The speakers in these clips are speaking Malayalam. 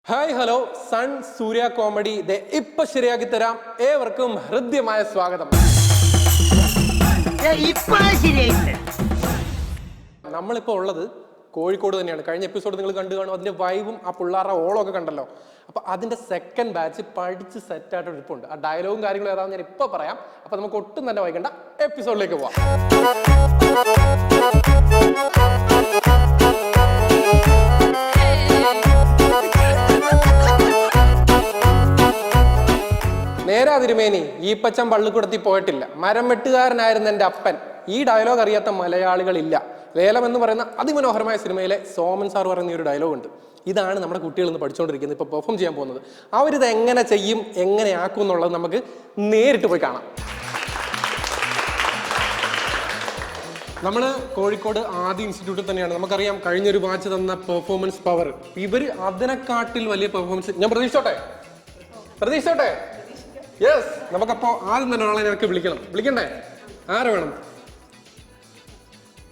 ഹായ് ഹലോ സൺ സൂര്യ കോമഡി ഇപ്പൊ ശരിയാക്കി തരാം. ഏവർക്കും ഹൃദ്യമായ സ്വാഗതം. നമ്മളിപ്പോൾ ഉള്ളത് കോഴിക്കോട് തന്നെയാണ്. കഴിഞ്ഞ എപ്പിസോഡ് നിങ്ങൾ കണ്ടു കാണും. അതിന്റെ വൈബും ആ പിള്ളേരുടെ ഓളം ഒക്കെ കണ്ടല്ലോ. അപ്പൊ അതിന്റെ സെക്കൻഡ് ബാച്ച് പഠിച്ച് സെറ്റായിട്ട് ഇരിപ്പുണ്ട്. ആ ഡയലോഗും കാര്യങ്ങളും ഏതാണെന്ന് ഞാൻ ഇപ്പൊ പറയാം. അപ്പൊ നമുക്ക് ഒട്ടും തന്നെ വൈകണ്ട, എപ്പിസോഡിലേക്ക് പോവാം. നേരാ തിരുമേനി, ഈ പച്ചൻ പള്ളിക്കൂടത്തിൽ പോയിട്ടില്ല. മരം വെട്ടുകാരനായിരുന്നു എൻ്റെ അപ്പൻ. ഈ ഡയലോഗ് അറിയാത്ത മലയാളികളില്ല. ലേലം എന്ന് പറയുന്ന അതിമനോഹരമായ സിനിമയിലെ സോമൻ സാർ പറയുന്ന ഈ ഒരു ഡയലോഗ് ഉണ്ട്. ഇതാണ് നമ്മുടെ കുട്ടികൾ ഇന്ന് പഠിച്ചുകൊണ്ടിരിക്കുന്നത്, ഇപ്പോൾ പെർഫോം ചെയ്യാൻ പോകുന്നത്. അവരിത് എങ്ങനെ ചെയ്യും, എങ്ങനെ ആക്കും എന്നുള്ളത് നമുക്ക് നേരിട്ട് പോയി കാണാം. നമ്മൾ കോഴിക്കോട് ആദ്യ ഇൻസ്റ്റിറ്റ്യൂട്ടിൽ തന്നെയാണ്. നമുക്കറിയാം കഴിഞ്ഞൊരു ബാച്ച് തന്ന പെർഫോമൻസ് പവർ. ഇവർ അതിനെക്കാട്ടിൽ വലിയ പെർഫോമൻസ് ഞാൻ പ്രതീക്ഷിച്ചോട്ടെ. യെസ്, നമുക്കപ്പോ ആദ്യം തന്നെ ഒരാളെ എനിക്ക് വിളിക്കണ്ടേ? ആരെ വേണം?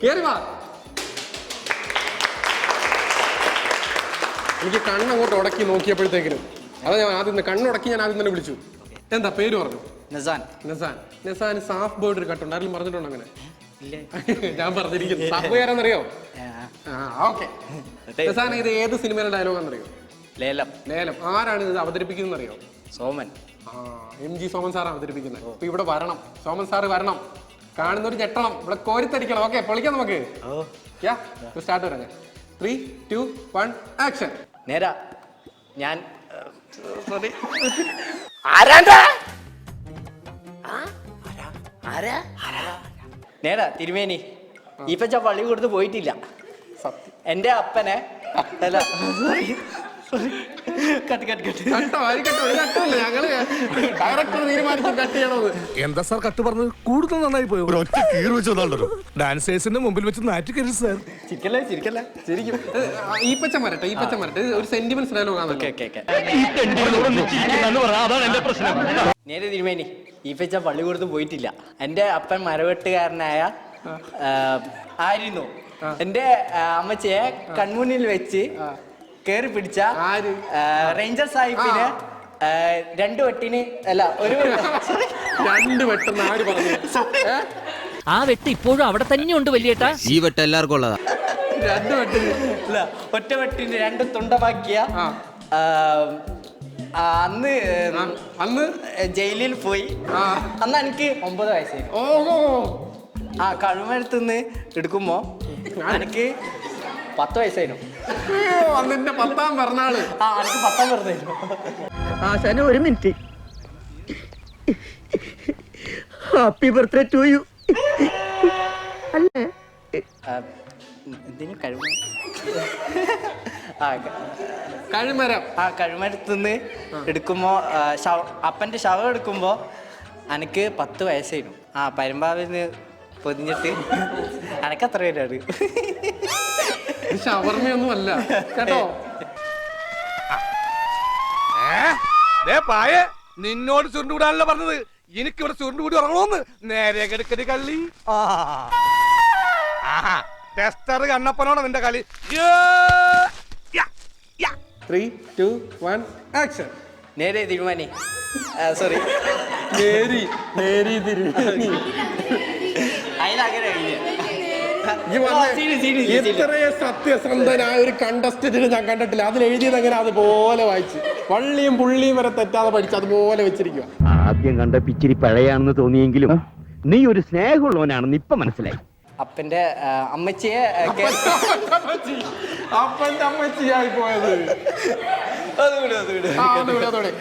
കേറി വാ. എനിക്ക് കണ്ണങ്ങോട്ട് ഉടക്കി നോക്കിയപ്പോഴത്തേക്കിനും അതാ ഞാൻ ആദ്യം കണ്ണുടക്കി ഞാൻ ആദ്യം തന്നെ വിളിച്ചു. എന്താ പേര് പറഞ്ഞു? നസാൻ സാഫ് ബോർഡ് ഒരു കട്ടുണ്ട്. ആരെങ്കിലും പറഞ്ഞിട്ടുണ്ടോ അങ്ങനെ? ഞാൻ പറഞ്ഞിരിക്കുന്നു. സാഫ് ബോയാരെന്നറിയോ? ഓക്കെ. നസാൻ, ഇത് ഏത് സിനിമയിലെ ഡയലോഗാണെന്നറിയോ? ലേലം. ആരാണ് ഇത് അവതരിപ്പിക്കുന്നത് അറിയോ? സോമൻ. MG സോമൻ സാർ അവതരിപ്പിക്കുന്നത്. അപ്പൊ ഇവിടെ വരണം, സോമൻ സാർ വരണം. കാണുന്നൊരു ഞെട്ടണം, ഇവിടെ കോരിത്തരിക്കണം. ഓക്കെ, പൊളിക്കാം നമുക്ക്. സ്റ്റാർട്ട് വരാം. 3, 2, 1 ആക്ഷൻ. നേരാ ഞാൻ നേരാ തിരുമേനി, ഈ പച്ച പള്ളി കൊടുത്ത് പോയിട്ടില്ല. എന്റെ അപ്പനെ അല്ല എന്താ സാർ കട്ട് പറഞ്ഞത്? കൂടുതൽ നന്നായി പോയി. ഒറ്റ കീറ് വെച്ചോ ഡാൻസേഴ്സിന്റെ മുമ്പിൽ വെച്ച് നാറ്റിക്കരുത് സാർ. ചിരിക്കല്ലേ ശരിക്കും ഈ പച്ച മരട്ടെ ഒരു സെന്റിമെന്റ്സ് ഡയലോഗ് ആണ്. നേരെ തിരുമേനി, ഈ പച്ച പള്ളി കൊടുത്ത് പോയിട്ടില്ല. എന്റെ അപ്പൻ മരവെട്ടുകാരനായ ആയിരുന്നു. എന്റെ അമ്മച്ചിയെ കൺമുന്നിൽ വെച്ച് കേറി പിടിച്ച റേഞ്ചർ സാഹിബിന് 2 വെട്ടിന് അല്ല 2 വെട്ടെന്ന് ആര് പറഞ്ഞു? ആ വെട്ട് ഇപ്പോഴും അവിടെ തന്നെ ഉണ്ട് വലിയേട്ടാ. ഈ വെട്ട് എല്ലാവർക്കും ഉള്ളതാ. 2 വെട്ടിന് അല്ല, ഒറ്റ വെട്ടിന് 2 തുണ്ടമാക്കിയ അന്ന് ജയിലിൽ പോയി. അന്ന് എനിക്ക് 9 വയസ്സായി. കഴുമരത്തുനിന്ന് എടുക്കുമ്പോ എനിക്ക് 10 വയസ്സായിരുന്നു. അന്നെ 10ാം പിറന്നാള്. എനിക്ക് 10ാം പിറന്നായിരുന്നു. ആശാന, ഒരു minute. Happy birthday to you. അല്ലേ എന്തിനു കഴുമരത്തുനിന്ന് എടുക്കുമ്പോ അപ്പന്റെ ശവം എടുക്കുമ്പോ എനിക്ക് 10 വയസ്സായിരുന്നു. പരമ്പാവിന്ന് പൊതിഞ്ഞിട്ട് എനക്ക് അത്ര പേരാണ്. ഷവർമ്മയൊന്നും അല്ല കേട്ടോ. നിന്നോട് ചുരുണ്ട് കൂടാനല്ലോ പറഞ്ഞത്. എനിക്കിവിടെ ചുരുണ്ട് കൂടി ഉറങ്ങണോന്ന്. നേരെ കെടുക്കടി കള്ളി. ടെസ്റ്റർ കണ്ണപ്പനോടാ നിന്റെ കളി. 3, 2, 1 ആക്ഷൻ. നേരെ തിരുമാനി, സോറി നേരി തിരുമാനി. ഇത്രയും സത്യസന്ധനായ ഒരു കണ്ടസ്റ്റന്റിന് ഞാൻ കണ്ടിട്ടില്ല. അതിൽ എഴുതിയത് എങ്ങനെ അതുപോലെ വായിച്ച് വള്ളിയും പുള്ളിയും വരെ തെറ്റാതെ പഠിച്ച് അതുപോലെ വെച്ചിരിക്കുക. ആദ്യം കണ്ട പിച്ചിരി പഴയാണെന്ന് തോന്നിയെങ്കിലും നീ ഒരു സ്നേഹമുള്ളവനാണെന്ന് ഇപ്പൊ മനസ്സിലായി. അപ്പന്റെ അമ്മച്ചിയെ അപ്പന്റെ അമ്മച്ചിയായി പോയത്.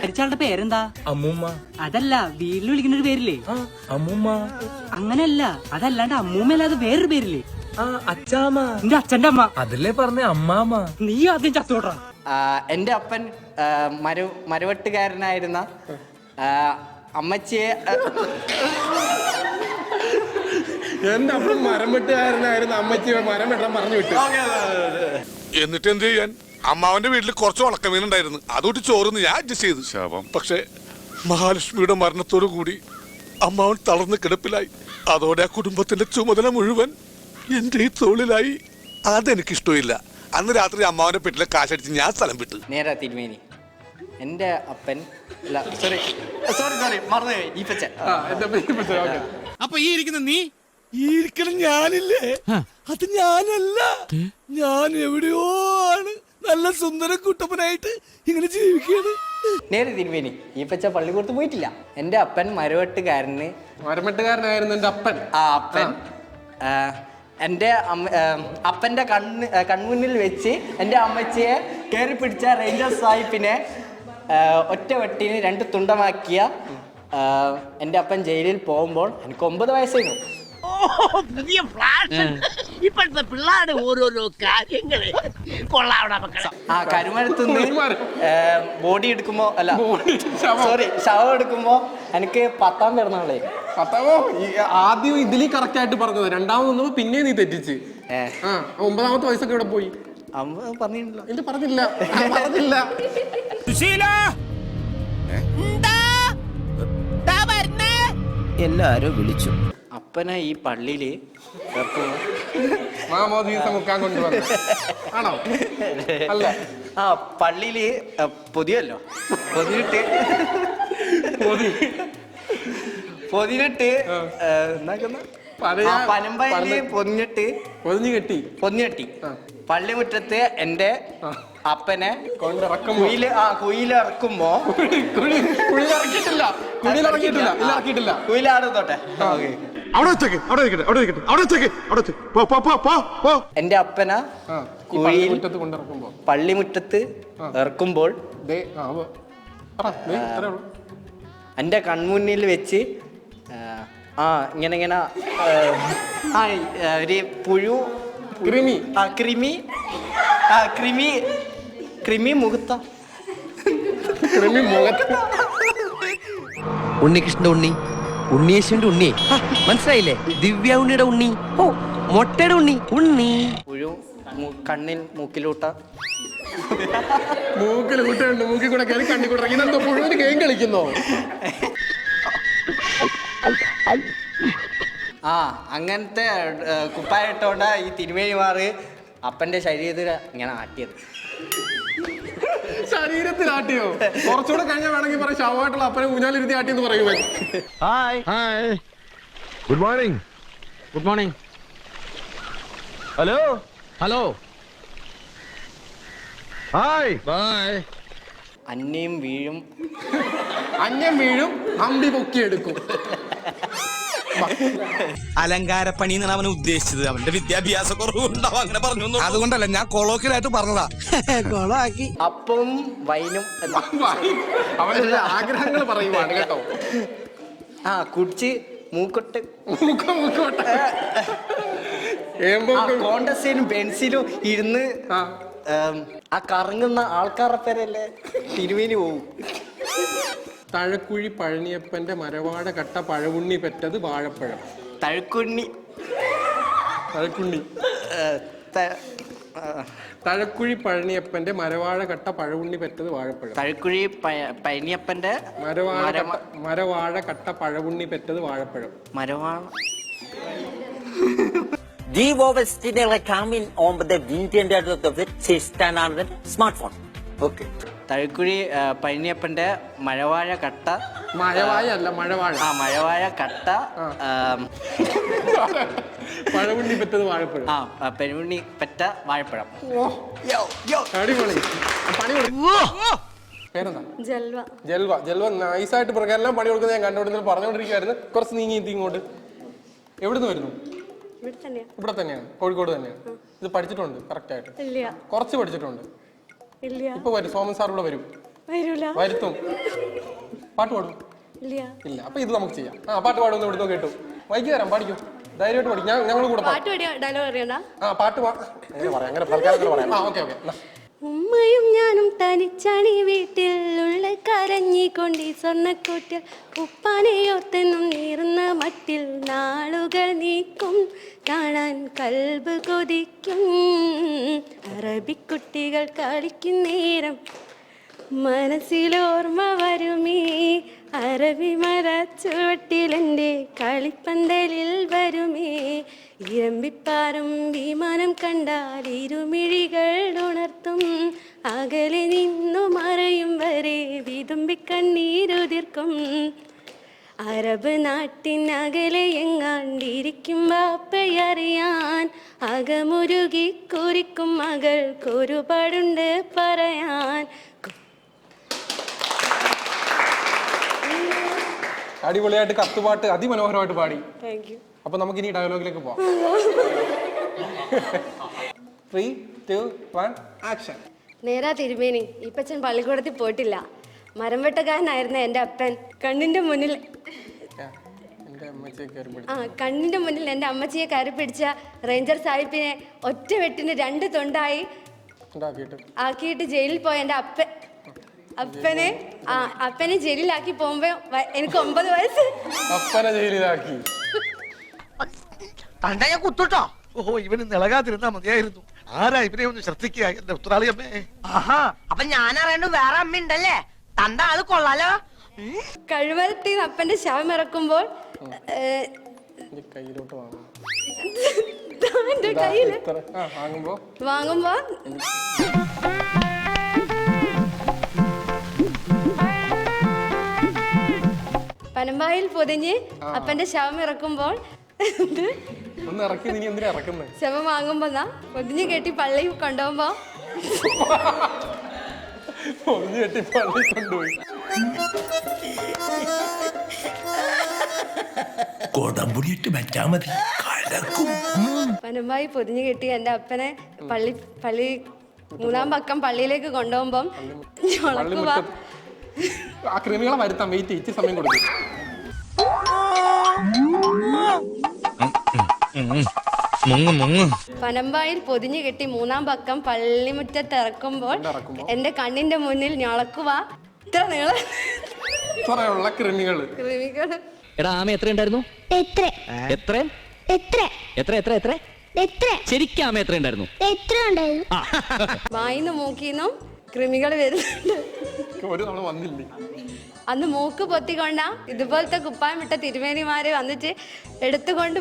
മരിച്ചാളുടെ പേരെന്താ? അമ്മൂമ്മ. അതല്ല, വീട്ടിൽ വിളിക്കുന്ന ഒരു പേരില്ലേ? അമ്മൂമ്മ. അങ്ങനല്ല, അതല്ലാണ്ട് അമ്മൂമ്മല്ലാതെ വേറൊരു പേരില്ലേ? അച്ചാമ്മ. നിന്റെ അച്ഛന്റെ അമ്മ. അതല്ലേ പറഞ്ഞ അമ്മാമ്മ. നീ ആദ്യം ചത്തോട്ടാ. എന്റെ അപ്പൻ മരവെട്ടുകാരനായിരുന്ന അമ്മച്ചിയെ എന്റെ അപ്പം മരം വെട്ടുകാരനായിരുന്നു. അമ്മച്ചി മരം വെട്ടാൻ പറഞ്ഞു വിട്ടു. എന്നിട്ട് എന്ത് ചെയ്യാൻ? അമ്മാവന്റെ വീട്ടിൽ കുറച്ച് ഉണക്കമീനുണ്ടായിരുന്നു. അതുകൊണ്ട് ചോറുന്ന് ഞാൻ അഡ്ജസ്റ്റ് ചെയ്തു. ശാപം. പക്ഷെ മഹാലക്ഷ്മിയുടെ മരണത്തോടു കൂടി അമ്മാവൻ തളർന്ന് കിടപ്പിലായി. അതോടെ ആ കുടുംബത്തിന്റെ ചുമതല മുഴുവൻ എന്റെ ഈ തോളിലായി. അതെനിക്കിഷ്ടമില്ല. അന്ന് രാത്രി അമ്മാവന്റെ പെട്ടിലെ കാശടിച്ച് ഞാൻ സ്ഥലം വിട്ടു. നേരാ തിരുമേനി. എൻ്റെ അപ്പൻ അല്ല സോറി സോറി സോറി മറന്നുപോയി. ഈപ്പച്ച. അപ്പൊ ഈ ഇരിക്കുന്ന നീ ഈ ഇരിക്കണം ഞാനില്ലേ, അത് ഞാനല്ല. ഞാൻ എവിടെയോ ആണ് നല്ല സുന്ദര കുട്ടപ്പനായിട്ട് ഇങ്ങനെ ജീവിക്കുകയാണ്. നേരെ തിരുമേനി, ഈപ്പച്ച പള്ളിക്കൂടത്ത് പോയിട്ടില്ല. എൻ്റെ അപ്പൻ മരമെട്ടുകാരനായിരുന്നു എൻ്റെ അപ്പൻ. ആ അപ്പൻ എൻ്റെ അപ്പൻ്റെ കൺമുന്നിൽ വെച്ച് എൻ്റെ അമ്മച്ചിയെ കയറി പിടിച്ച റേഞ്ചർ സാഹിബിനെ ഒറ്റ വെട്ടിന് 2 തുണ്ടമാക്കിയ എൻ്റെ അപ്പൻ ജയിലിൽ പോകുമ്പോൾ എനിക്ക് 9 വയസ്സായിരുന്നു. പുതിയ ഫ്ലാഷ് ഇപ്പോഴത്തെ പിള്ളേരുടെ ഓരോരോ കാര്യങ്ങള് കൊള്ളാവിടെ മക്കളെ. ആ കരുമരത്തുനിന്ന് ബോഡി എടുക്കുമ്പോ അല്ല സോറി ശവം എടുക്കുമ്പോ എനിക്ക് 10ാം പിറന്നാളേ. ആദ്യം ഇതിൽ കറക്റ്റ് ആയിട്ട് പറഞ്ഞത്, രണ്ടാമത് വന്നപ്പോ പിന്നെ നീ തെറ്റിച്ച്. 9ാമത്തെ വയസ്സൊക്കെ ഇവിടെ പോയി. അമ്മ പറഞ്ഞിട്ടില്ല. ഇല്ല പറഞ്ഞില്ല. എല്ലാരും വിളിച്ചു. അപ്പനെ ഈ പള്ളിയില് മുക്കാൻ കൊണ്ടുവന്നു ആണോ? അല്ല, ആ പള്ളിയില് പൊതിയല്ലോ, പൊതിനിട്ട് എന്താക്കുന്ന പനമ്പയില് പൊതിഞ്ഞു കെട്ടി പള്ളിമുറ്റത്ത് എൻ്റെ അപ്പനെ കുയിലിറക്കുമ്പോ കുയിലാടുന്നോട്ടെ എന്റെ അപ്പന പള്ളിമുറ്റത്ത് ഇറക്കുമ്പോൾ എന്റെ കൺമുന്നിൽ വെച്ച് ഇങ്ങനെ ഒരു പുഴു കൃമി മുഖത്ത ഉണ്ണികൃഷ്ണന്റെ ഉണ്ണി, ഉണ്ണിയേശുവിന്റെ ഉണ്ണി, മനസ്സിലായില്ലേ? ദിവ്യ ഉണ്ണിയുടെ ഉണ്ണി, ഓ മൊട്ടയുടെ ഉണ്ണി, ഉണ്ണി പുഴു കണ്ണിൽ മൂക്കിലൂട്ടുണ്ട്, മൂക്കിൽ കൂടെ കയറി കണ്ണി കൂടെ ഇതെന്തോ പുഴുവിന് ഗെയിം കളിക്കുന്നോ? അങ്ങനത്തെ കുപ്പായിട്ടോണ്ട ഈ തിരുമേനിമാറ് അപ്പന്റെ ശരീരത്തിൽ ഇങ്ങനെ ആട്ടിയത്. ശരീരത്തിൽ ആട്ടിയോ? കുറച്ചുകൂടെ കഴിഞ്ഞാൽ വേണമെങ്കിൽ പറയാം ശവമായിട്ടുള്ള അപ്പനെ ഊഞ്ഞാലിരുത്തി ആട്ടിയെന്ന് പറയുമോ? Good morning. Good morning. Hello hello. Hi. Bye. അന്യം വീഴും അമ്പി പൊക്കിയെടുക്കും. അലങ്കാരപ്പണി എന്നാണ് അവൻ ഉദ്ദേശിച്ചത്. അവന്റെ വിദ്യാഭ്യാസ കുറവുണ്ടാവും, അങ്ങനെ പറഞ്ഞു. അതുകൊണ്ടല്ല, ഞാൻ കൊളോക്കിലായിട്ട് പറഞ്ഞതാ. കൊളാക്കി. അപ്പവും വൈനും അവന്റെ ആഗ്രഹങ്ങൾ പറയുവാണ് കേട്ടോ. കുടിച്ച് മൂക്കൊട്ട് കോണ്ടസിനും പെൻസിലും ഇരുന്ന് ആ കറങ്ങുന്ന ആൾക്കാരുടെ പേരല്ലേ തിരുമേനി പോവും. തഴക്കുഴി പഴനിയപ്പന്റെ മരവാഴ കട്ട പഴവുണ്ണി പെറ്റത് വാഴപ്പഴം. തഴക്കുഴി പഴനിയപ്പന്റെ മരവാഴ കട്ട പഴവുണ്ണി പെറ്റത് വാഴപ്പഴം. തഴക്കുഴി പഴനിയപ്പന്റെ മരവാഴ കട്ട പഴവുണ്ണി പെറ്റത് വാഴപ്പഴം. മരവാഴ The vowel still coming on the internet of the system on the smartphone. Okay. തഴക്കുഴി പഴനിയപ്പന്റെ മഴവാഴ കട്ട. മഴവാഴ അല്ല, മഴവാഴ. മഴവാഴ കട്ട പഴവുണ്ണി പെറ്റത് വാഴപ്പഴം. പെരുവുണ്ണി പെറ്റ വാഴപ്പഴം. അടിപൊളി. പേരെന്താ? ജൽവ. നൈസായിട്ട് പ്രകാരം പണി കൊടുക്കുന്നത് ഞാൻ കണ്ടുകൊടുക്കുന്നത് പറഞ്ഞുകൊണ്ടിരിക്കുവായിരുന്നു. കുറച്ച് നീങ്ങി ഇങ്ങോട്ട്. എവിടുന്ന് വരുന്നു? ഇവിടെ തന്നെയാണ്, കോഴിക്കോട് തന്നെയാണ്. ഇത് പഠിച്ചിട്ടുണ്ട് കറക്റ്റ് ആയിട്ട്? കുറച്ച് പഠിച്ചിട്ടുണ്ട്. ഇപ്പൊ വരും, സോമൻ സാർ ഇവിടെ വരും. വരുത്തും. പാട്ട് പാടും? ഇല്ല. അപ്പൊ ഇത് നമുക്ക് ചെയ്യാം. പാട്ട് പാടുമെന്ന് ഇവിടുന്ന് കേട്ടു. വൈകി തരാം, പാടിക്കും, ധൈര്യമായിട്ട് പഠിക്കും. ഞങ്ങൾ കൂടെ പാട്ട് പറയാം. ഉമ്മയും ഞാനും തനിച്ചാണി വീട്ടിൽ കരഞ്ഞിക്കൊണ്ടി സ്വർണ്ണക്കൂട്ടിൽ ഉപ്പാനെയോർത്തെന്നും നീറുന്ന മട്ടിൽ നാളുകൾ നീക്കും കാണാൻ കൽബ് കൊതിക്കും. അറബിക്കുട്ടികൾ കളിക്കും നേരം മനസ്സിലോർമ്മ വരുമേ. അറബി മരച്ചുവട്ടിലെൻ്റെ കളിപ്പന്തലിൽ വരുമേ. ഇരമ്പിപ്പാറും വിമാനം കണ്ടാൽ ഇരുമിഴികൾ ഉണർത്തും അകലെ നിന്നു മറയും വരെ വിതുമ്പി കണ്ണീരുതിർക്കും അറബ് നാട്ടിനകലെ എങ്ങാണ്ടിരിക്കും ബാപ്പയറിയാൻ അകമുരുകി കുറിക്കും മകൾക്കൊരുപാടുണ്ട് പറയാൻ. അടിപൊളിയായിട്ട് കത്തുപാട്ട് അതിമനോഹരമായിട്ട് പാടി. Thank you. അപ്പൊ നമുക്ക് ഇനി ഡയലോഗിലേക്ക് പോവാം. 3, 2, 1 ആക്ഷൻ. നേരാ തിരുമേനി, ഇപ്പച്ചൻ പള്ളിക്കൂടത്തിൽ പോയിട്ടില്ല. മരം വെട്ടക്കാരനായിരുന്ന എൻ്റെ അപ്പൻ കണ്ണിന്റെ മുന്നിൽ കണ്ണിന്റെ മുന്നിൽ എൻ്റെ അമ്മച്ചിയെ കയറി പിടിച്ച റേഞ്ചർ സാഹിബിനെ ഒറ്റ വെട്ടിന് 2 തുണ്ടായി ആക്കിയിട്ട് ജയിലിൽ പോയ എൻ്റെ അപ്പനെ ജയിലിലാക്കി പോകുമ്പോ എനിക്ക് 9 വയസ്സ്. അപ്പനെ ജയിലിലാക്കി. ഞാൻ കുത്തുട്ടോ. ഓഹോ, ഇവന് നിളകാതിരുന്നാ മതിയായിരുന്നു. ആരാ ഇവനെ ഒന്ന് ശ്രദ്ധിക്കുക എന്റെ ഉത്തരാളി അമ്മേ. ആഹാ, അപ്പൊ ഞാൻ അറിയണ്ട വേറെ അമ്മ ഉണ്ടല്ലേ? തന്റെ ആള് കൊള്ളാലോ. കഴിവത്തിൽ അപ്പന്റെ ശവം ഇറക്കുമ്പോൾ കയ്യിലോട്ട് എന്റെ കയ്യില് വാങ്ങുമ്പോ പനമ്പായിൽ പൊതിഞ്ഞ് അപ്പന്റെ ശവം ഇറക്കുമ്പോൾ ശവം വാങ്ങുമ്പോ പൊതിഞ്ഞ് കെട്ടി പള്ളി കൊണ്ടുപോകുമ്പോ പനമ്പായി പൊതിഞ്ഞു കെട്ടി എൻ്റെ അപ്പനെ പള്ളി 3-ാം പക്കം പള്ളിയിലേക്ക് കൊണ്ടുപോകുമ്പം ക്രിമികളെ വരുത്താം. വെയിറ്റ് ഇച്ചിരി സമയം കൊടുക്കും. പനമ്പായിൽ പൊതിഞ്ഞു കെട്ടി 3-ാം പക്കം പള്ളിമുറ്റത്ത് ഇറക്കുമ്പോൾ എന്റെ കണ്ണിന്റെ മുന്നിൽ ഞളക്കുവ ഇത്ര നീളം ക്രിമികള്. എടാ ആമ എത്ര ഉണ്ടായിരുന്നു? ശരിക്കും ആമ എത്ര ഉണ്ടായിരുന്നു? വായിന്ന് മൂക്കിന്നും ക്രിമികൾ വരുന്നുണ്ട്. അന്ന് മൂക്ക് പൊത്തിക്കൊണ്ട ഇതുപോലത്തെ കുപ്പായം വിട്ട തിരുമേനിമാര് വന്നിട്ട് എടുത്തുകൊണ്ട്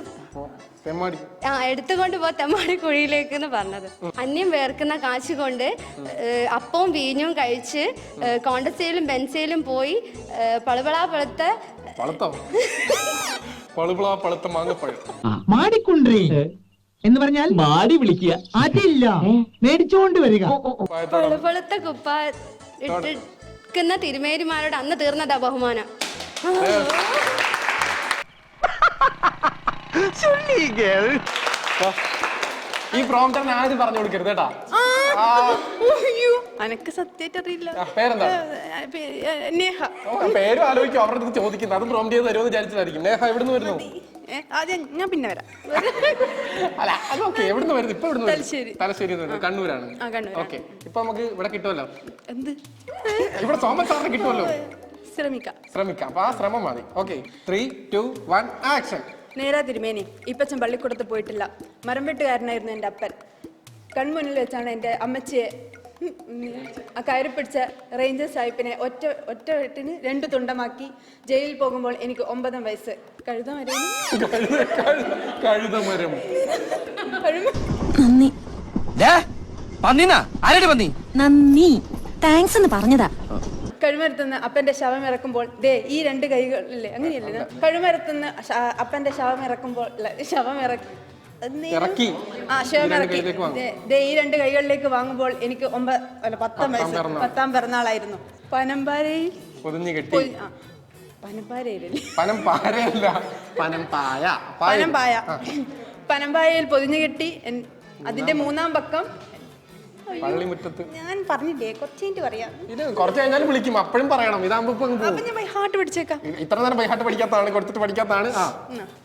പോ തെമ്മാടി കുഴിയിലേക്ക് പറഞ്ഞത്. അന്യം വേർക്കുന്ന കാശ് കൊണ്ട് അപ്പവും വീഞ്ഞും കഴിച്ച് കോണ്ടസയിലും ബെൻസയിലും പോയി പളുത്ത മാങ്ങപ്പഴം മാടിക്കുണ്ടേ എന്ന് പറഞ്ഞാൽ മാടി വിളിക്കുക. അതില്ല, മേടിച്ചോണ്ട് വരിക. പളുത്ത കുപ്പ ഇട്ടിരിക്കുന്ന തിരുമേനിമാരോട് അന്ന് തീർന്നതാ ബഹുമാനം. ഈ പ്രോംപ്റ്റർ ആദ്യം പറഞ്ഞു കൊടുക്കരുത് കേട്ടാ. അനക്ക് സത്യമായിട്ട് അറിയില്ല. പേരെന്താ? പേര് ആലോചിക്കും. അവരുടെ ചോദിക്കുന്നത് അത് പ്രോംപ്റ്റ് ചെയ്ത് തരുമെന്ന് വിചാരിച്ചതായിരിക്കും. നേഹ എവിടുന്ന് വരുന്നു? ഞാൻ പിന്നെ വരാം. അല്ല അത് ഓക്കെ. എവിടുന്ന് വരുന്നു? ഇപ്പൊ എവിടുന്ന്? തലശ്ശേരി. കണ്ണൂരാണ്. ഓക്കെ, ഇപ്പൊ നമുക്ക് ഇവിടെ കിട്ടുമല്ലോ. എന്ത് ഇവിടെ സോമൻ സാറിന് കിട്ടുമല്ലോ. ശ്രമിക്കാം. അപ്പൊ ആ ശ്രമം മതി. Okay, 3, 2, 1 action. നേരാ തിരുമേനി, ഇപ്പച്ചൻ പള്ളിക്കൂടത്ത് പോയിട്ടില്ല. മരം വെട്ടുകാരനായിരുന്നു എൻ്റെ അപ്പൻ. കൺമുന്നിൽ വെച്ചാണ് എൻ്റെ അമ്മച്ചിയെ കയറി പിടിച്ച റേഞ്ചർ സാഹിബിനെ ഒറ്റ വെട്ടിന് 2 തുണ്ടമാക്കി ജയിലിൽ പോകുമ്പോൾ എനിക്ക് 9 വയസ്സ്. നന്ദി, താങ്ക്സ് എന്ന് പറഞ്ഞതാ. കഴുമരത്തുനിന്ന് അപ്പന്റെ ശവം ഇറക്കുമ്പോൾ ദേ ഈ 2 കൈകളില്ലേ, അങ്ങനെയല്ലേ? കഴുമരത്തുനിന്ന് അപ്പന്റെ ശവം ഇറക്കുമ്പോൾ ശവം ഇറക്കി ദേ ഈ 2 കൈകളിലേക്ക് വാങ്ങുമ്പോൾ എനിക്ക് 10 വയസ്സ്. 10-ാം പിറന്നാളായിരുന്നു. പനമ്പായയിൽ പൊതിഞ്ഞു കെട്ടി അതിന്റെ 3-ാം പക്കം പള്ളിമുറ്റത്ത്. ഞാൻ പറഞ്ഞില്ലേ, കുറച്ച് പറയാം. ഇത് കുറച്ച് കഴിഞ്ഞാലും വിളിക്കും, അപ്പോഴും പറയണം. ഇതാകുമ്പോ ഹാർട്ട് പഠിച്ചേക്കാം. ഇത്ര നേരം ബൈഹാർട്ട് പഠിക്കാത്തതാണ്, കൊടുത്തിട്ട് പഠിക്കാത്തതാണ്.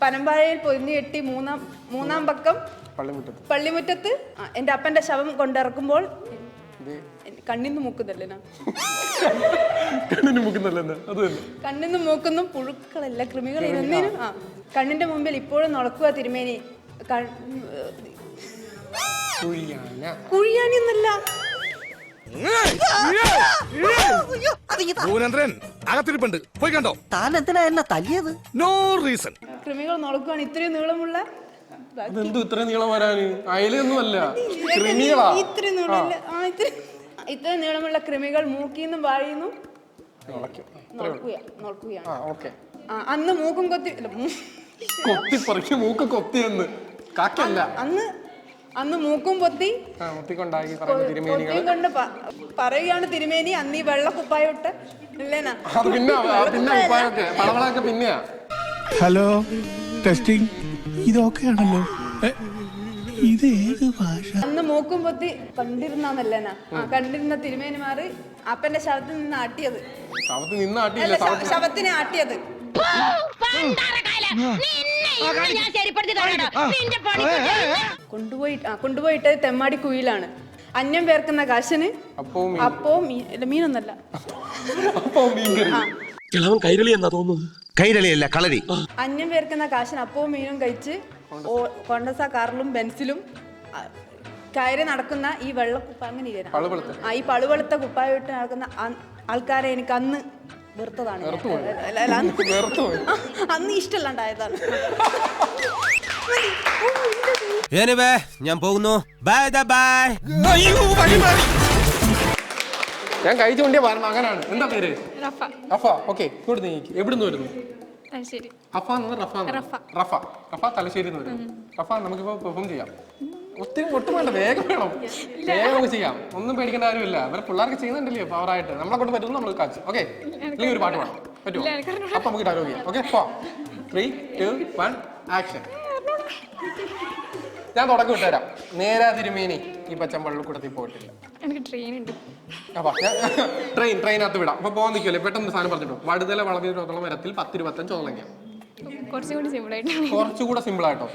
പനമ്പായയിൽ പൊതിഞ്ഞു കെട്ടി 3-ാം പക്കം പള്ളിമുറ്റത്ത് എന്റെ അപ്പന്റെ ശവം കൊണ്ടിറക്കുമ്പോൾ കണ്ണിന്ന് മൂക്കുന്നല്ലേ? കണ്ണിന്ന് മൂക്കുന്നു പുഴുക്കളല്ല, കൃമികളിരുന്നേനും. കണ്ണിന്റെ മുമ്പിൽ ഇപ്പോഴും നടക്കുക തിരുമേനി. കുഴിയാനൊന്നല്ല. ഭുവനേന്ദ്രൻ അകത്തിരിപ്പുണ്ട്, പോയി കണ്ടോ. താൻ എന്തിനാ എന്നെ തല്ലിയത്? No reason. കൃമികൾ നടക്കുകയാണ്. ഇത്രയും നീളമുള്ള അതെന്തു ഇത്ര നീളം വരാന്? അയലൊന്നും അല്ല, കൃമികളാ. ഇത്ര നീളമുള്ള കൃമികൾ മൂക്കിന്നും വായിന്നും അന്ന് മൂക്കും കൊത്തി പറിക്കും, മൂക്ക് കൊത്തിയെന്ന് കാക്കല്ല. അന്ന് മൂക്കും പൊത്തി മുത്തിക്കൊണ്ടാക്കി കൊണ്ട് പറയുകയാണ് തിരുമേനി അന്ന് ഈ വെള്ള കുപ്പായിട്ട് ഇല്ലേനാ. അത് പിന്നെ പളവളൊക്കെ പിന്നെയാ. Hello, testing. ഇതൊക്കെയാണല്ലോ. ഇത് ഏത് ഭാഷ? അന്ന് മൂക്കും പൊത്തി കണ്ടിരുന്നല്ലേനാ. കണ്ടിരുന്ന തിരുമേനിമാര് അപ്പന്റെ ശവത്തിൽ നിന്ന് ആട്ടിയത്. ശവത്തിനെ ആട്ടിയത്. കൊണ്ടുപോയിട്ട് തെമ്മാടി കുയിലാണ്. അന്യം പേർക്കുന്ന കാശിന് അപ്പവും മീനൊന്നല്ല, കൈരളി എന്നാ തോന്നുന്നത്. കൈരളിയല്ല, കളരി. അന്യം പേർക്കുന്ന കാശിന് അപ്പവും മീനും കഴിച്ച് കൊണ്ടസ കാറിലും ബെൻസിലും കയറി നടക്കുന്ന ഈ വെള്ളക്കുപ്പ അങ്ങനെ ഈ പളുവെളുത്ത കുപ്പായിട്ട് നടക്കുന്ന ആൾക്കാരെ എനിക്ക് അന്ന് വെറുത്തതാണ്. അന്ന് ഇഷ്ടമല്ലാണ്ടായതാണ്. ഞാൻ പോകുന്നു. ഞാൻ കഴിച്ചു കൊണ്ടേ പറഞ്ഞു. അങ്ങനെയാണ്. എന്താ പേര്? റഫ. ഓക്കെ, ഇങ്ങോട്ട് നീക്കി. എവിടുന്ന് വരുന്നു? റഫ തലശ്ശേരി വരുന്നു. റഫ, നമുക്കിപ്പോ പെർഫോം ചെയ്യാം. ഒട്ടും വേണ്ട, വേഗം വേണം. വേഗം നമുക്ക് ചെയ്യാം. ഒന്നും പേടിക്കേണ്ട കാര്യമില്ല. അവരെ പിള്ളേർക്ക് ചെയ്യുന്നുണ്ടല്ലേ പവറായിട്ട്. നമ്മളെ കൊണ്ട് പറ്റുന്നു, നമ്മൾ കാച്ചു. ഓക്കെ, അല്ലെങ്കിൽ ഒരു പാട്ട് പാടാം. പറ്റുമോ? അപ്പൊ നമുക്ക് ഡയലോഗ് ചെയ്യാം. Okay, 3, 2, 1 action. ഞാൻ തുടക്കം വിട്ടുതരാം. നേരാ തിരുമേനി ഈ പച്ചമ്പള്ളിക്കൂടത്തിൽ പോയിട്ടില്ല. എനിക്ക് ട്രെയിൻ ഉണ്ട്. അപ്പൊ ട്രെയിനകത്ത് വിടാം. അപ്പൊ പോകാൻ നിൽക്കുമല്ലേ, പെട്ടെന്ന് സാധനം പറഞ്ഞിട്ടോ. വടുതല വളർന്നിട്ടുള്ള മരത്തിൽ 10-25 ചോളങ്ങ. കുറച്ചുകൂടെ സിമ്പിൾ ആയിട്ടോ.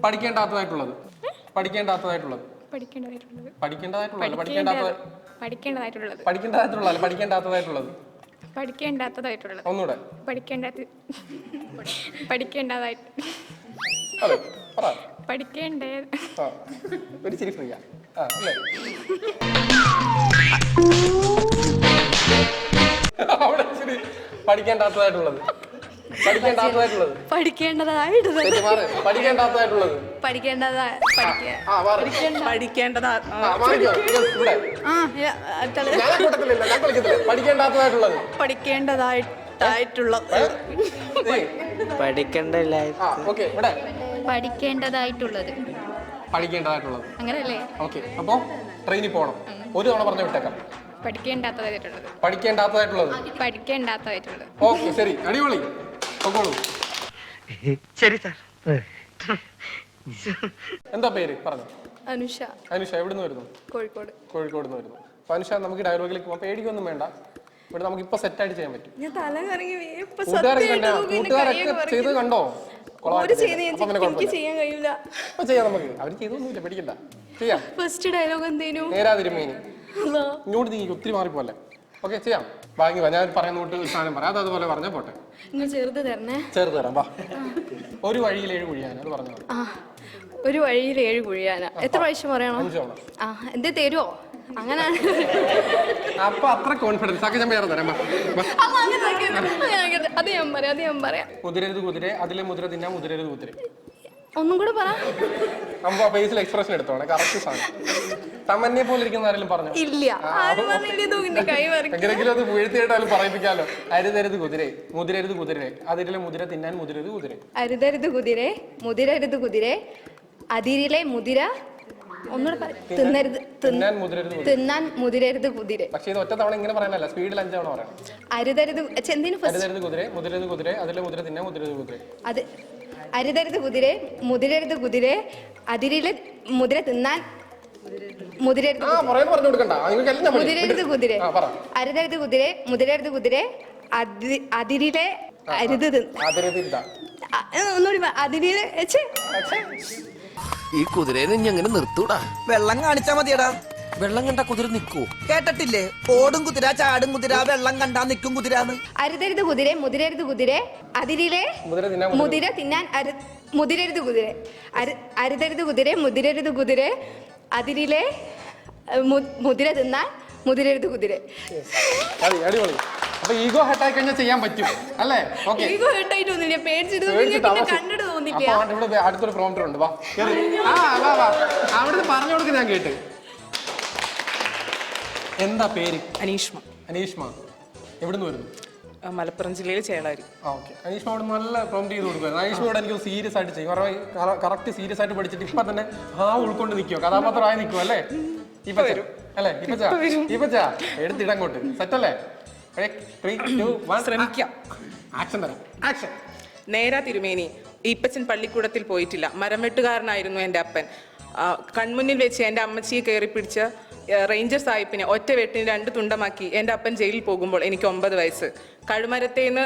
പഠിക്കേണ്ടാത്തതായിട്ടുള്ളത്. ഒന്നുകൂടെ. ഒരു ചിരി ഫ്രീ പഠിക്കേണ്ടാത്തതായിട്ടുള്ളത്. അങ്ങനെയല്ലേ? ഓക്കെ, അപ്പൊ ട്രെയിനിൽ പോകണം. ഒരു തവണ പറഞ്ഞു വിട്ടേക്കാം. പഠിക്കേണ്ടാത്തതായിട്ടുള്ളത്. ഓക്കെ, ശരി, അടിപൊളി. ശരി സാർ. എന്താ പേര്? പറഞ്ഞു. അനുഷ. എവിടുന്ന് വരുന്നു? കോഴിക്കോട്. കോഴിക്കോട് വരുന്നു. അപ്പൊ അനുഷ, നമുക്ക് ഡയലോഗിലേക്ക് പോകാം. പേടിക്കൊന്നും വേണ്ട. ഇവിടെ നമുക്ക് ഇപ്പൊ സെറ്റ് ആയിട്ട് ചെയ്യാൻ പറ്റും. കൂട്ടുകാരൊക്കെ ചെയ്ത് കണ്ടോ? ചെയ്യാം നമുക്ക്. അവര് ചെയ്തൊന്നുമില്ല, പേടിക്കണ്ട. ചെയ്യാം. ഫസ്റ്റ് ഡയലോഗ് എന്തേനു? നേരാ തിരുമേനി. ഇങ്ങോട്ട് നീ ഒത്തിരി മാറിപ്പോലെ. ഓക്കെ, ചെയ്യാം. വാങ്ങി വാ. ഞാൻ പറയുന്ന കൂട്ട് സാധനം പറയാം. അതുപോലെ പറഞ്ഞാൽ പോട്ടെ. ചെറുത് തരാം. വാ. ഒരു വഴിയിൽ 7 കുഴിയാന. അത് പറഞ്ഞു. ഒരു വഴിയിൽ 7 കുഴിയാന. എത്ര പ്രാവശ്യം പറയണം? 5 തവണ. എന്തേ തരുമോ? അങ്ങനെ അപ്പൊ അത്ര കോൺഫിഡൻസ് ആക്കി ഞാൻ വേറെ തരാം. അത് ഞാൻ പറയാം. മുതിരരുത് കുതിരെ, അതിലെ മുതിര തിന്നാ മുതിരരുത് കുതിര. ഒന്നും കൂടെ പറ. അപ്പൊ ഫേസിൽ എക്സ്പ്രഷൻ എടുത്തോണേ. കറക്റ്റ് സാധനം. തമ്മന്നെ പോലെ ഇരിക്കുന്ന ആരെങ്കിലും പറഞ്ഞു? ഇല്ല. എങ്ങനെങ്കിലും അത് വീഴ്ത്തിയിട്ടാലും പറയിപ്പിക്കാലോ. അരുതരുത് കുതിരെ, മുതിരരുത് കുതിരെ, അതിലെ മുതിര തിന്നാൻ മുതിരരുത് കുതിര. അരുതരുത് കുതിരെ, മുതിരരുത് കുതിരെ, അതിരിലെ മുതിര തിന്നാൻ മുതിരരുത് കുതിര. പക്ഷേ ഇത് ഒറ്റ തവണ ഇങ്ങനെ പറയാനല്ല, സ്പീഡിൽ 5 തവണ പറയണം. അരുതരുത് കുതിരെ, മുതിരരുത് കുതിരെ, അതിലെ മുതിര തിന്നാൻ മുതിരരുത് കുതിര. അത് അരുതരുത് കുതിരെ, മുതിരരുത് കുതിരെ, അതിരിലെ മുതിര തിന്നാൻ മുതിരരുത് കുതിര. അരുതരുത് കുതിരെ, മുതിരരുത് കുതിരെ, അതിരിലെ ഒന്നുകൂടി അതിരിലെ. ഈ കുതിരേനെ ഇനി അങ്ങനെ നിർത്തൂടാ. വെള്ളം കാണിച്ചാ മതിയടാ. വെള്ളം കണ്ട കുതിര നിക്കൂ? കേട്ടിട്ടില്ലേ? ഓടും കുതിര, ചാടും കുതിര, വെള്ളം കണ്ടാ നിക്കും കുതിരാന്ന്. അരുതരുത് കുതിരെ, മുതിരരുത് കുതിരെ, അതിരിലെ മുതിര തിന്നാൻ മുതിരരുത് കുതിര. അരുതരുത് കുതിരെ, മുതിരരുത് കുതിര, അതിരിലെ മുതിര തിന്നാൻ മുതിരരുത് കുതിര. അടിപൊളി. അപ്പൊ ഈഗോ ഹെട്ടായി കഴിഞ്ഞാൽ ചെയ്യാൻ പറ്റും അല്ലേ? ഓക്കെ. ഈഗോ ഹെട്ടായിട്ടൊന്നുമില്ല, പേടിച്ചിട്ട് കണ്ടിട്ട് തോന്നില്ല. ഇവിടെ അടുത്തൊരു പ്രോംപ്റ്റർ ഉണ്ട്, വാ കേറി. വാ വാ, അവിടുന്ന് പറഞ്ഞു കൊടുക്ക്, ഞാൻ കേട്ട്. എന്താ പേര്? അനീഷ്മ. അനീഷ്മ എവിടുന്ന് വരുന്നു? മലപ്പുറം ജില്ലയിൽ ചേളാരി. ഓക്കെ. അനീഷ്മ അവിടെ നല്ല പ്രോംപ്റ്റ് ചെയ്ത് കൊടുക്കുമായിരുന്നു. അനീഷ്മയോട് എനിക്ക് സീരിയസ് ആയിട്ട് ചെയ്യും, കാരണം കറക്റ്റ് സീരിയസ് ആയിട്ട് പഠിച്ചിട്ട് ഇപ്പൊ തന്നെ ഉൾക്കൊണ്ട് നിൽക്കുവോ, കഥാപാത്രമായി നിൽക്കുവോ അല്ലേ? ഇപ്പൊ വരും അല്ലേ? ഇപ്പച്ചാ എടുത്തിടങ്ങോട്ട്. സെറ്റല്ലേ? 3, 2, 1 ശ്രമിക്കാം. ആക്ഷൻ തരാം. ആക്ഷൻ. നേരാ തിരുമേനി, ഈപ്പച്ചൻ പള്ളിക്കൂടത്തിൽ പോയിട്ടില്ല. മരം വെട്ടുകാരനായിരുന്നു എൻ്റെ അപ്പൻ. കൺമുന്നിൽ വെച്ച് എൻ്റെ അമ്മച്ചിയെ കയറി പിടിച്ച് റേഞ്ചർ സാഹിബിനെ ഒറ്റ വെട്ടിന് 2 തുണ്ടമാക്കി എൻ്റെ അപ്പൻ ജയിലിൽ പോകുമ്പോൾ എനിക്ക് 9 വയസ്സ്. കഴുമരത്തേന്ന്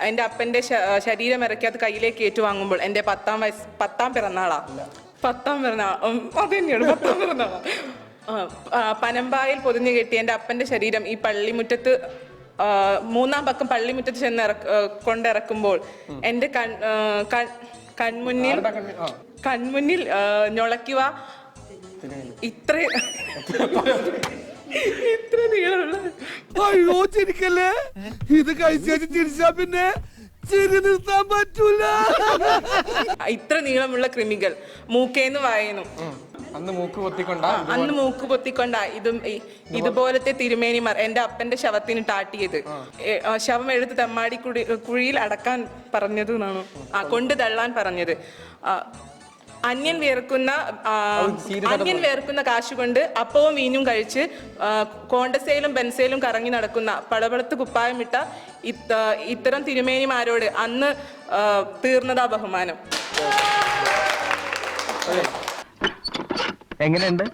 എൻ്റെ അപ്പൻ്റെ ശരീരം ഇറക്കിയത് കയ്യിലേക്ക് ഏറ്റുവാങ്ങുമ്പോൾ എൻ്റെ 10ാം പിറന്നാളാ. 10ാം പിറന്നാൾ അത് തന്നെയാണ്, 10ാം പിറന്നാളാ. പനമ്പായിൽ പൊതിഞ്ഞു കെട്ടി എൻ്റെ അപ്പൻ്റെ ശരീരം ഈ പള്ളിമുറ്റത്ത് 3ാം പക്കം പള്ളിമുറ്റത്ത് ചെന്ന് കൊണ്ടിറക്കുമ്പോൾ എൻ്റെ കൺമുന്നിൽ ഞൊളയ്ക്കുക ഇത്ര നീളമുള്ള. അയ്യോ ചിരിക്കല്ലേ, ഇത് കഴിച്ചു ചിരിച്ചാ പിന്നെ ചിരി നിർത്താൻ പറ്റൂല. ഇത്ര നീളമുള്ള കൃമികൾ മൂക്കേന്ന് വായനും. അന്ന് മൂക്ക് പൊത്തിക്കൊണ്ട ഇതുപോലത്തെ തിരുമേനിമാർ എൻ്റെ അപ്പന്റെ ശവത്തിന് ടാട്ടിയത്. ശവം എടുത്ത് തെമ്മാടി കുഴിയിൽ അടക്കാൻ പറഞ്ഞത് എന്നാണ്, കൊണ്ട് തള്ളാൻ പറഞ്ഞത്. അന്യൻ വേർക്കുന്ന കാശുകൊണ്ട് അപ്പവും വീഞ്ഞും കഴിച്ച് കോണ്ടസയിലും ബെൻസയിലും കറങ്ങി നടക്കുന്ന പളപളത്ത് കുപ്പായമിട്ട ഇത്തരം തിരുമേനിമാരോട് അന്ന് തീർന്നതാ ബഹുമാനം. എങ്ങനെയുണ്ട്?